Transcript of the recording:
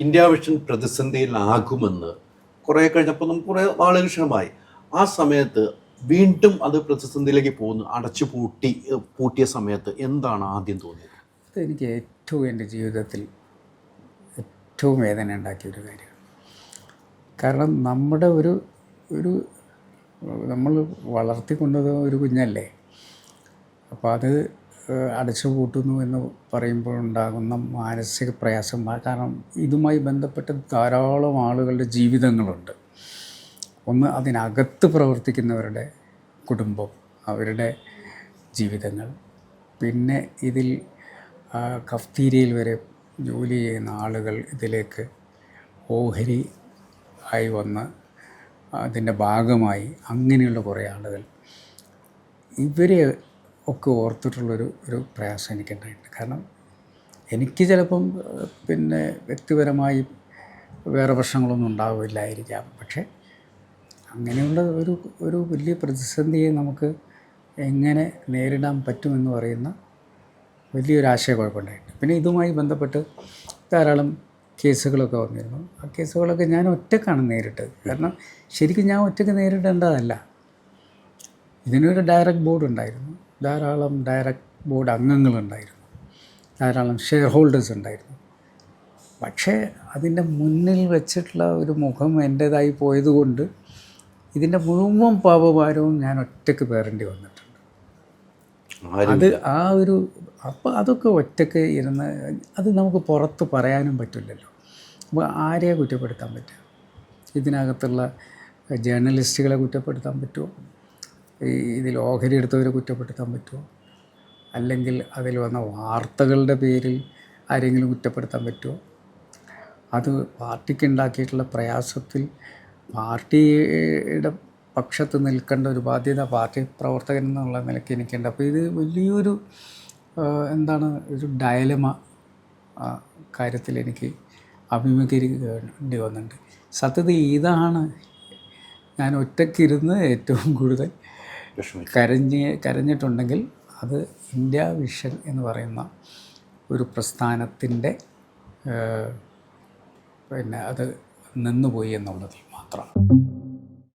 India vision പ്രതിസന്ധിയിലാകുമെന്ന് കുറേ കഴിഞ്ഞപ്പോൾ നമുക്ക് കുറേ നാളുകൾ ക്ഷണമായി. ആ സമയത്ത് വീണ്ടും അത് പ്രതിസന്ധിയിലേക്ക് പോകുന്നു. പൂട്ടിയ സമയത്ത് എന്താണ് ആദ്യം തോന്നിയത്? അതെനിക്ക് ഏറ്റവും എൻ്റെ ജീവിതത്തിൽ ഏറ്റവും വേദന ഉണ്ടാക്കിയൊരു കാര്യമാണ്. കാരണം നമ്മുടെ ഒരു നമ്മൾ വളർത്തിക്കൊണ്ടത് ഒരു കുഞ്ഞല്ലേ. അപ്പോൾ അത് അടച്ചു പൂട്ടുന്നു എന്ന് പറയുമ്പോഴുണ്ടാകുന്ന മാനസിക പ്രയാസം, കാരണം ഇതുമായി ബന്ധപ്പെട്ട് ധാരാളം ആളുകളുടെ ജീവിതങ്ങളുണ്ട്. ഒന്ന്, അതിനകത്ത് പ്രവർത്തിക്കുന്നവരുടെ കുടുംബം, അവരുടെ ജീവിതങ്ങൾ. പിന്നെ ഇതിൽ കഫ്തീരിയയിൽ വരെ ജോലി ചെയ്യുന്ന ആളുകൾ ഇതിലേക്ക് ഓഹരി ആയി വന്ന് അതിൻ്റെ ഭാഗമായി അങ്ങനെയുള്ള കുറേ ആളുകൾ, ഇവരെ ഒക്കെ ഓർത്തിട്ടുള്ളൊരു പ്രയാസം എനിക്കുണ്ടായിട്ടുണ്ട്. കാരണം എനിക്ക് ചിലപ്പം പിന്നെ വ്യക്തിപരമായി വേറെ പ്രശ്നങ്ങളൊന്നും ഉണ്ടാവില്ലായിരിക്കാം, പക്ഷേ അങ്ങനെയുള്ള ഒരു വലിയ പ്രതിസന്ധിയെ നമുക്ക് എങ്ങനെ നേരിടാൻ പറ്റുമെന്ന് പറയുന്ന വലിയൊരു ആശയക്കുഴപ്പമുണ്ടായിട്ടുണ്ട്. പിന്നെ ഇതുമായി ബന്ധപ്പെട്ട് ധാരാളം കേസുകളൊക്കെ വന്നിരുന്നു. ആ കേസുകളൊക്കെ ഞാൻ ഒറ്റക്കാണ് നേരിട്ടത്. കാരണം ശരിക്കും ഞാൻ ഒറ്റയ്ക്ക് നേരിടേണ്ടതല്ല. ഇതിനൊരു ഡയറക്റ്റ് ബോർഡ് ഉണ്ടായിരുന്നു, ധാരാളം ഡയറക്റ്റ് ബോർഡ് അംഗങ്ങളുണ്ടായിരുന്നു, ധാരാളം ഷെയർ ഹോൾഡേഴ്സ് ഉണ്ടായിരുന്നു. പക്ഷേ അതിൻ്റെ മുന്നിൽ വെച്ചിട്ടുള്ള ഒരു മുഖം എൻ്റേതായി പോയതുകൊണ്ട് ഇതിൻ്റെ മുഴുവൻ പാപഭാരവും ഞാൻ ഒറ്റയ്ക്ക് പേറേണ്ടി വന്നിട്ടുണ്ട്. അപ്പോൾ അതൊക്കെ ഒറ്റയ്ക്ക് ഇരുന്ന് അത് നമുക്ക് പുറത്ത് പറയാനും പറ്റില്ലല്ലോ. അപ്പോൾ ആരെയെ കുറ്റപ്പെടുത്താൻ പറ്റുക? ഇതിനകത്തുള്ള ജേർണലിസ്റ്റുകളെ കുറ്റപ്പെടുത്താൻ പറ്റുമോ? ഇതിൽ ഓഹരി എടുത്തവരെ കുറ്റപ്പെടുത്താൻ പറ്റുമോ? അല്ലെങ്കിൽ അതിൽ വന്ന വാർത്തകളുടെ പേരിൽ ആരെങ്കിലും കുറ്റപ്പെടുത്താൻ പറ്റുമോ? അത് പാർട്ടിക്ക് ഉണ്ടാക്കിയിട്ടുള്ള പ്രയാസത്തിൽ പാർട്ടിയുടെ പക്ഷത്ത് നിൽക്കേണ്ട ഒരു ബാധ്യത പാർട്ടി പ്രവർത്തകൻ എന്നുള്ള നിലയ്ക്ക് എനിക്കുണ്ട്. അപ്പോൾ ഇത് വലിയൊരു ഒരു ഡയലമ കാര്യത്തിൽ എനിക്ക് അഭിമുഖീകരിക്കേണ്ടി വന്നിട്ടുണ്ട്. സത്യത്തിൽ ഇതാണ് ഞാൻ ഒറ്റയ്ക്കിരുന്ന് ഏറ്റവും കൂടുതൽ കരഞ്ഞിട്ടുണ്ടെങ്കിൽ അത് ഇന്ത്യ വിഷൻ എന്ന് പറയുന്ന ഒരു പ്രസ്ഥാനത്തിൻ്റെ അത് നിന്നുപോയി എന്നുള്ളതിൽ മാത്രമാണ്.